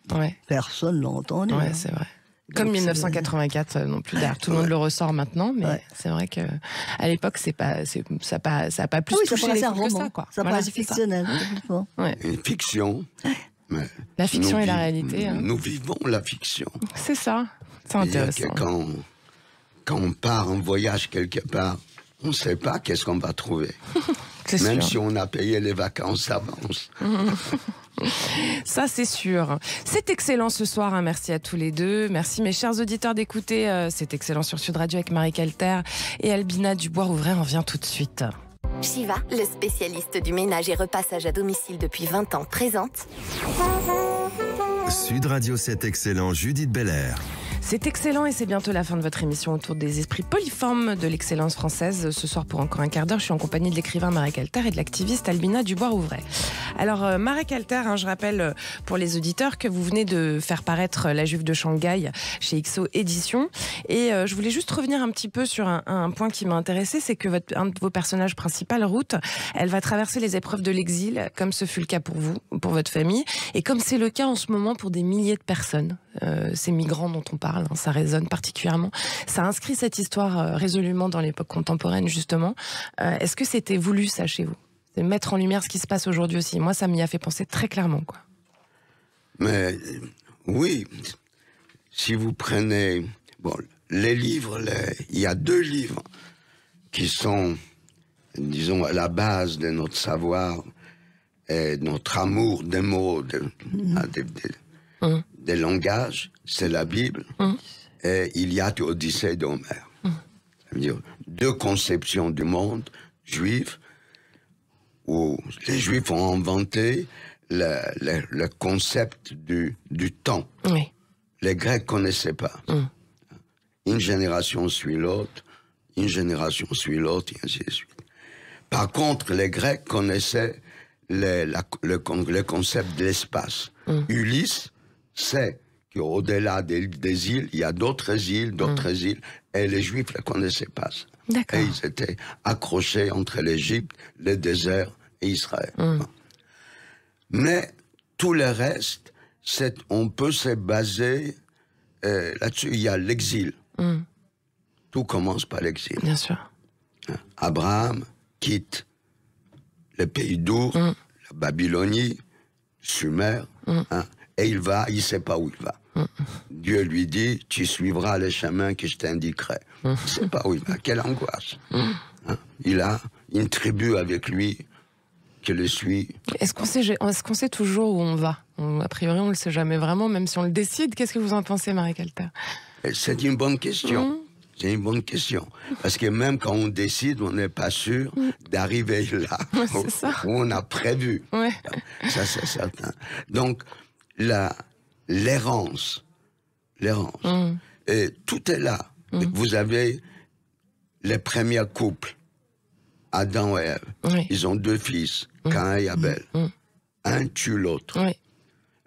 personne l'a entendu. Ouais, c'est vrai. Comme 1984 non plus. D'ailleurs, tout le monde le ressort maintenant, mais c'est vrai que à l'époque, ça a pas plus touché les foules que ça, quoi. Ça paraît fictionnel. Une fiction. Mais la fiction et la réalité. Nous vivons la fiction. C'est ça. C'est intéressant. Quand on part en voyage quelque part, on ne sait pas qu'est-ce qu'on va trouver. Même si on a payé les vacances d'avance. Ça, c'est sûr. C'est excellent ce soir. Hein. Merci à tous les deux. Merci, mes chers auditeurs, d'écouter. C'est excellent sur Sud Radio avec Marie Calter et Albina Dubois-Rouvray. On revient tout de suite. Shiva, le spécialiste du ménage et repassage à domicile depuis 20 ans, présente Sud Radio 7 excellent, Judith Belair. C'est excellent et c'est bientôt la fin de votre émission autour des esprits polyformes de l'excellence française. Ce soir, pour encore un quart d'heure, je suis en compagnie de l'écrivain Marek Alter et de l'activiste Albina Dubois-Rouvray. Alors, Marek Alter, je rappelle pour les auditeurs que vous venez de faire paraître La Juive de Shanghai chez XO Éditions. Et je voulais juste revenir un petit peu sur un point qui m'a intéressé, c'est que un de vos personnages principaux, Ruth, elle va traverser les épreuves de l'exil, comme ce fut le cas pour vous, pour votre famille, et comme c'est le cas en ce moment pour des milliers de personnes. Ces migrants dont on parle, ça résonne particulièrement. Ça inscrit cette histoire résolument dans l'époque contemporaine, justement. Est-ce que c'était voulu, ça, chez vous? C'est mettre en lumière ce qui se passe aujourd'hui aussi. Moi, ça m'y a fait penser très clairement, quoi. Mais oui, si vous prenez... Bon, les livres, il y a 2 livres qui sont, disons, à la base de notre savoir et notre amour des mots, des langages, c'est la Bible et Iliade et Odyssée d'Homère. Ça veut dire 2 conceptions du monde juif où les Juifs ont inventé le concept du temps. Oui. Les Grecs connaissaient pas. Une génération suit l'autre, une génération suit l'autre, et ainsi de suite. Par contre, les Grecs connaissaient le concept de l'espace. Ulysse sait qu'au-delà des îles, il y a d'autres îles, et les Juifs ne connaissaient pas ça. D'accord. Et ils étaient accrochés entre l'Égypte, le désert et Israël. Mais tout le reste, on peut se baser là-dessus. Il y a l'exil. Tout commence par l'exil. Bien sûr. Abraham quitte le pays d'Our, la Babylonie, Sumer, et il ne sait pas où il va. Dieu lui dit, tu suivras les chemins que je t'indiquerai. Il ne sait pas où il va. Quelle angoisse. Il a une tribu avec lui qui le suit. Est-ce qu'on sait toujours où on va? A priori, on ne le sait jamais vraiment, même si on le décide. Qu'est-ce que vous en pensez, Marek Alter? C'est une bonne question. C'est une bonne question. Parce que même quand on décide, on n'est pas sûr d'arriver là où on a prévu. Ouais. Ça, c'est certain. Donc, l'errance. Et tout est là. Vous avez les premiers couples, Adam et Ève. Oui. Ils ont 2 fils, Caïn et Abel. Un tue l'autre. Oui.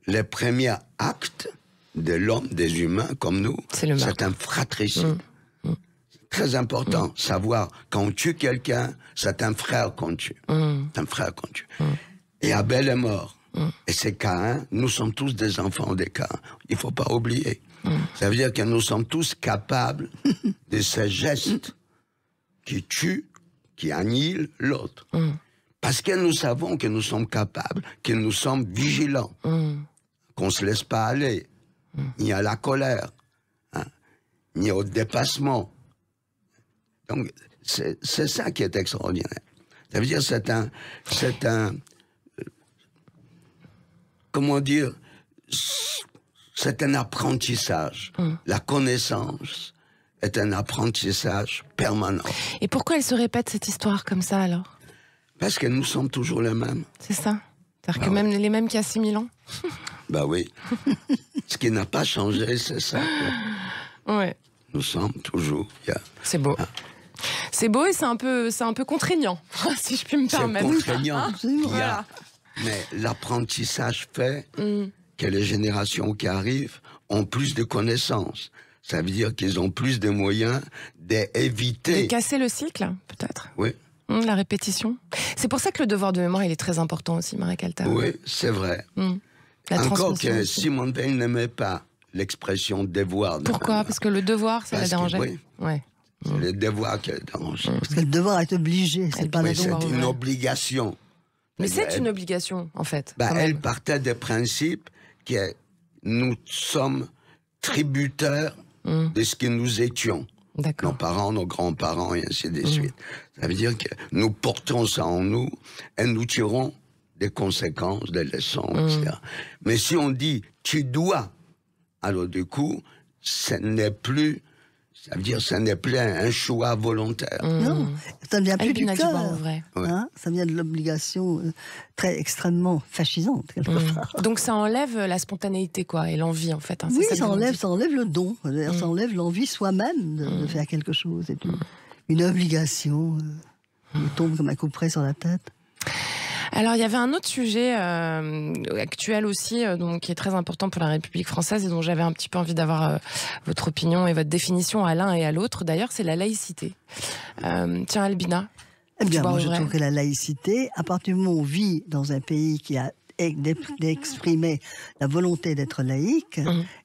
Les premiers actes de l'homme, des humains comme nous, c'est un fratricide. Très important, savoir quand on tue quelqu'un, c'est un frère qu'on tue. C'est un frère qu'on tue. Et Abel est mort. Et c'est Caïn, nous sommes tous des enfants de Caïn. Il ne faut pas oublier. Ça veut dire que nous sommes tous capables de ces gestes qui tuent, qui annihilent l'autre. Parce que nous savons que nous sommes capables, que nous sommes vigilants, qu'on ne se laisse pas aller, ni à la colère, ni au dépassement. Donc, c'est ça qui est extraordinaire. Ça veut dire c'est un comment dire, c'est un apprentissage. La connaissance est un apprentissage permanent. Et pourquoi elle se répète cette histoire comme ça alors? Parce que nous sommes toujours les mêmes. C'est ça? C'est-à-dire que même les mêmes qu'il y a 6000 ans? Bah oui. Ce qui n'a pas changé, c'est ça. Ouais. Nous sommes toujours... C'est beau. C'est beau et c'est un peu contraignant, si je puis me permettre. C'est contraignant. Voilà. Mais l'apprentissage fait que les générations qui arrivent ont plus de connaissances. Ça veut dire qu'ils ont plus de moyens d'éviter... De casser le cycle, peut-être. Oui. La répétition. C'est pour ça que le devoir de mémoire, il est très important aussi, Marek Alter. Oui, c'est vrai. Encore que Simone Veil n'aimait pas l'expression devoir. Pourquoi? Parce que le devoir, ça la dérangeait. Oui. Ouais. C'est le devoir qui la dérange. Parce que le devoir est obligé, c'est pas le devoir. C'est une obligation. Mais c'est une obligation, en fait. Elle partait des principes que nous sommes tributaires de ce que nous étions. Nos parents, nos grands-parents, et ainsi de suite. Ça veut dire que nous portons ça en nous et nous tirons des conséquences, des leçons, etc. Mais si on dit tu dois, alors du coup, ça veut dire ça n'est plus un choix volontaire. Non, ça ne vient plus du cœur. Hein, ça vient de l'obligation extrêmement fascisante, quelquefois. Donc ça enlève la spontanéité, quoi, et l'envie, en fait. Hein, oui, ça enlève le don. Ça enlève l'envie soi-même de faire quelque chose. C'est une obligation qui tombe comme un coup près sur la tête. Alors, il y avait un autre sujet actuel aussi, donc, qui est très important pour la République française et dont j'avais un petit peu envie d'avoir votre opinion et votre définition à l'un et à l'autre. D'ailleurs, c'est la laïcité. Tiens, Albina. Eh bien, moi, je trouve que la laïcité, à partir du moment où on vit dans un pays qui a d'exprimer la volonté d'être laïque,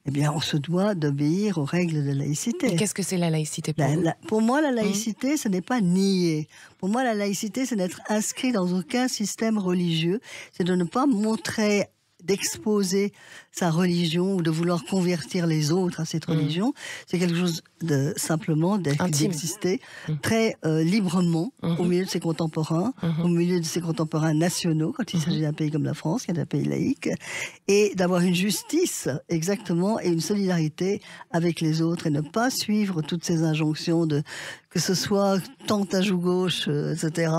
eh bien, on se doit d'obéir aux règles de laïcité. Et qu'est-ce que c'est la laïcité pour vous ? Pour moi, la laïcité, ce n'est pas nier. Pour moi, la laïcité, c'est d'être inscrit dans aucun système religieux. C'est de ne pas montrer, d'exposer sa religion ou de vouloir convertir les autres à cette religion. C'est quelque chose de simplement d'exister très librement au milieu de ses contemporains, au milieu de ses contemporains nationaux, quand il s'agit d'un pays comme la France, qui est un pays laïque, et d'avoir une justice, exactement, et une solidarité avec les autres, et ne pas suivre toutes ces injonctions de que ce soit tends ta joue gauche, etc.,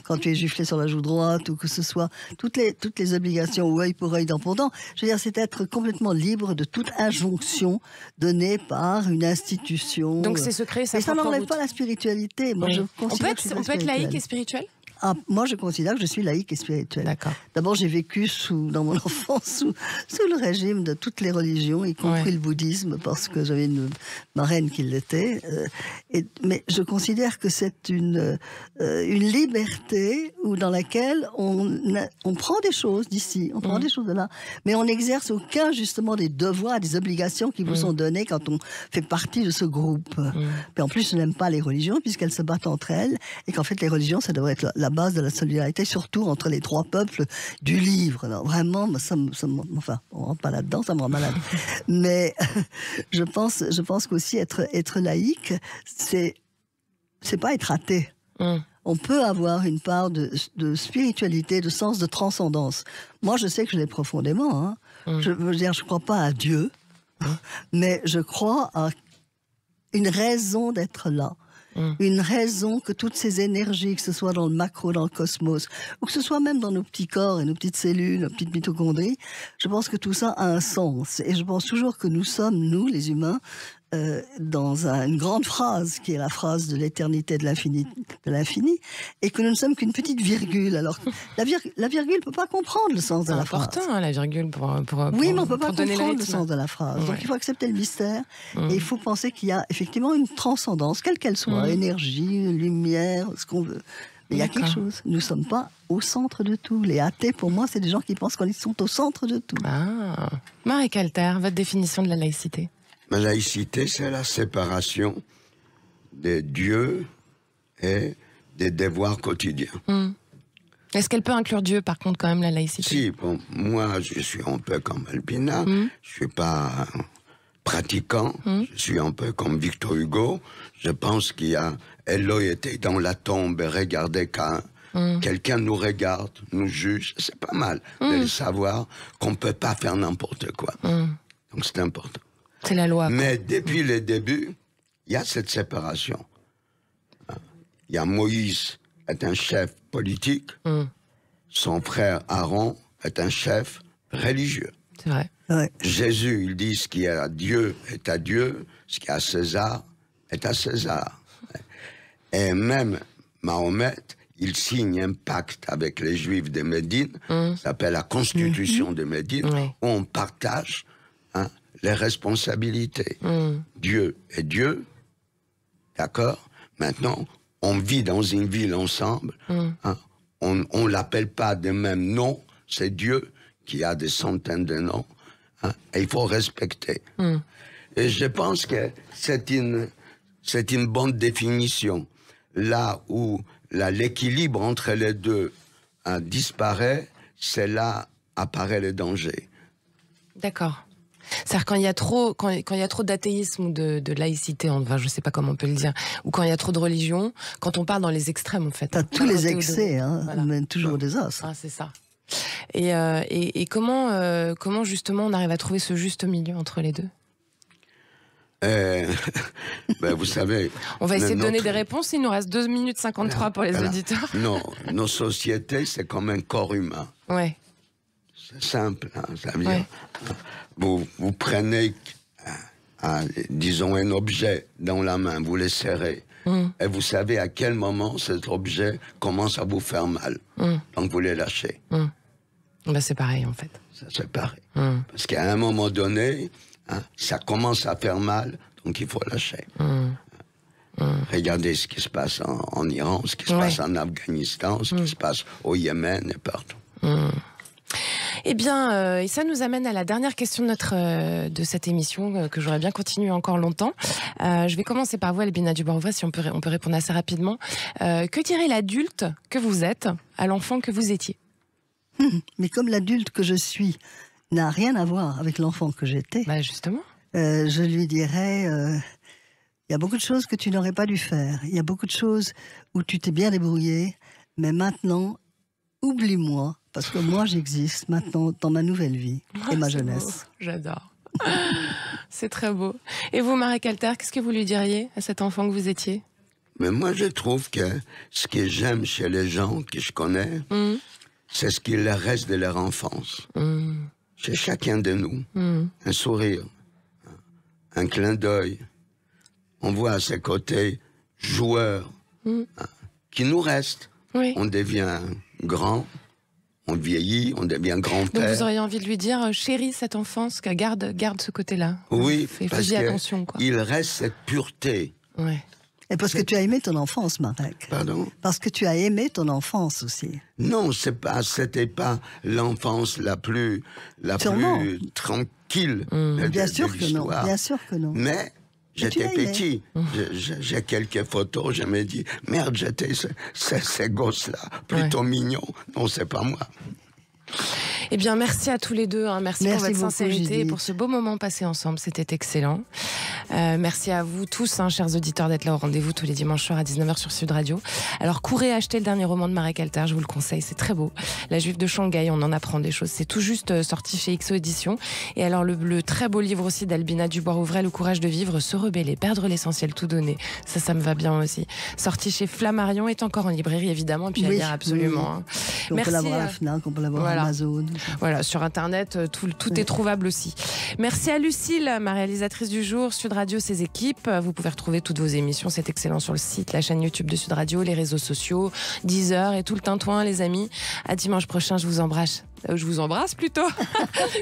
quand tu es giflé sur la joue droite, ou que ce soit toutes les obligations, ou œil pour œil, dent pour dent. Je veux dire, c'est être complètement libre de toute injonction donnée par une institution. Donc c'est secret, ça. Et ça n'enlève pas la spiritualité. Moi, je considère on peut être laïque et spirituel. Moi, je considère que je suis laïque et spirituelle. D'accord. D'abord, j'ai vécu dans mon enfance sous le régime de toutes les religions, y compris le bouddhisme, parce que j'avais une marraine qui l'était. Mais je considère que c'est une liberté dans laquelle on prend des choses d'ici, on prend des choses de là, mais on n'exerce aucun, justement, des devoirs, des obligations qui vous sont données quand on fait partie de ce groupe. Puis en plus, je n'aime pas les religions, puisqu'elles se battent entre elles, et qu'en fait, les religions, ça devrait être la base de la solidarité, surtout entre les trois peuples du livre. Alors, vraiment, enfin, on rentre pas là-dedans, ça me rend malade. Mais je pense qu'aussi être laïque, c'est pas être athée. On peut avoir une part de spiritualité, de sens de transcendance. Moi, je sais que je l'ai profondément. Je veux dire, je crois pas à Dieu, mais je crois à une raison d'être là. Une raison que toutes ces énergies, que ce soit dans le macro, dans le cosmos, ou que ce soit même dans nos petits corps et nos petites cellules, nos petites mitochondries, je pense que tout ça a un sens. Et je pense toujours que nous sommes, nous, les humains, dans une grande phrase, qui est la phrase de l'éternité de l'infini, et que nous ne sommes qu'une petite virgule. Alors, la virgule ne peut pas comprendre le sens de la phrase. C'est important, la virgule, pour oui, mais on ne peut pas comprendre le sens de la phrase. Donc, il faut accepter le mystère, et il faut penser qu'il y a effectivement une transcendance, quelle qu'elle soit, énergie, lumière, ce qu'on veut. Mais il y a quelque chose. Nous ne sommes pas au centre de tout. Les athées, pour moi, c'est des gens qui pensent qu'ils sont au centre de tout. Marie Calter, votre définition de la laïcité? La laïcité, c'est la séparation des dieux et des devoirs quotidiens. Est-ce qu'elle peut inclure Dieu, par contre, quand même, la laïcité? Si, bon, moi, je suis un peu comme Albina, je suis pas pratiquant, je suis un peu comme Victor Hugo. Je pense qu'il y a Eloï était dans la tombe et regardait Caïn. Quelqu'un nous regarde, nous juge. C'est pas mal de savoir qu'on peut pas faire n'importe quoi. Donc c'est important. C'est la loi. Mais depuis le début, il y a cette séparation. Il y a Moïse est un chef politique, son frère Aaron est un chef religieux. C'est vrai. Ouais. Jésus, il dit ce qui est à Dieu est à Dieu, ce qui est à César est à César. Et même Mahomet, il signe un pacte avec les Juifs de Médine, ça s'appelle la Constitution de Médine, où on partage les responsabilités. Dieu est Dieu, d'accord? Maintenant, on vit dans une ville ensemble, on l'appelle pas de même nom, c'est Dieu qui a des centaines de noms, et il faut respecter. Et je pense que c'est une bonne définition. Là où l'équilibre entre les deux disparaît, c'est là apparaît le danger. D'accord. C'est-à-dire quand il y a trop d'athéisme ou de laïcité, enfin, je sais pas comment on peut le dire, ou quand il y a trop de religion, quand on part dans les extrêmes en fait. T'as tous les excès, hein, voilà. Mais toujours des os. Ah, c'est ça. Et comment justement on arrive à trouver ce juste milieu entre les deux? Vous savez... On va essayer de donner des réponses, il nous reste 2 minutes 53 pour les auditeurs. Non, nos sociétés, c'est comme un corps humain. Ouais. C'est simple, hein, ça veut dire... Vous prenez, disons, un objet dans la main, vous le serrez, et vous savez à quel moment cet objet commence à vous faire mal. Donc vous le lâchez. C'est pareil, en fait. C'est pareil. Parce qu'à un moment donné... ça commence à faire mal, donc il faut lâcher. Regardez ce qui se passe en Iran, ce qui se passe en Afghanistan, ce qui se passe au Yémen et partout. Eh bien, et ça nous amène à la dernière question de cette émission, que j'aurais bien continué encore longtemps. Je vais commencer par vous, Albina Dubois-Ouvray, si on peut répondre assez rapidement. Que dirait l'adulte que vous êtes à l'enfant que vous étiez? Mais comme l'adulte que je suis n'a rien à voir avec l'enfant que j'étais. Justement. Je lui dirais, il y a beaucoup de choses que tu n'aurais pas dû faire. Il y a beaucoup de choses où tu t'es bien débrouillé, mais maintenant, oublie-moi, parce que moi j'existe maintenant dans ma nouvelle vie et ma jeunesse. Beau. J'adore. C'est très beau. Et vous, Marek Alter, qu'est-ce que vous lui diriez à cet enfant que vous étiez? Mais moi, je trouve que ce que j'aime chez les gens que je connais, c'est ce qu'il leur reste de leur enfance. Chez chacun de nous, un sourire, un clin d'œil. On voit à ses côtés joueurs qui nous restent. Oui. On devient grand, on vieillit, on devient grand-père. Donc vous auriez envie de lui dire, chérie, cette enfance, garde ce côté-là. Oui, parce attention, quoi. Il reste cette pureté. Ouais. Et parce que tu as aimé ton enfance, Marek. Pardon? Parce que tu as aimé ton enfance aussi. Non, c'était pas l'enfance la plus tranquille bien sûr de que non, bien sûr que non. Mais j'étais petit. J'ai quelques photos, je me dis, merde, j'étais ces gosses-là, plutôt mignons. Non, c'est pas moi. Eh bien, merci à tous les deux. Merci pour votre sincérité et pour ce beau moment passé ensemble. C'était excellent. Merci à vous tous, chers auditeurs, d'être là au rendez-vous tous les dimanches soirs à 19h sur Sud Radio. Alors, courez acheter le dernier roman de Marek Alter, je vous le conseille, c'est très beau. La Juive de Shanghai, on en apprend des choses. C'est tout juste sorti chez XO Éditions. Et alors, le très beau livre aussi d'Albina Dubois-Ouvray, Le courage de vivre, se rebeller, perdre l'essentiel, tout donner. Ça me va bien aussi. Sorti chez Flammarion, est encore en librairie, évidemment, et puis à lire absolument. On peut l'avoir à la Fnac, on peut l'avoir à Amazon. Voilà, sur Internet, tout est trouvable aussi. Merci à Lucille, ma réalisatrice du jour, Sud Radio, ses équipes. Vous pouvez retrouver toutes vos émissions, c'est excellent, sur le site, la chaîne YouTube de Sud Radio, les réseaux sociaux, Deezer et tout le tintouin, les amis. À dimanche prochain, je vous embrasse. Je vous embrasse plutôt.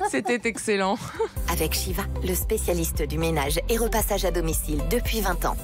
C'était excellent. Avec Shiva, le spécialiste du ménage et repassage à domicile depuis 20 ans.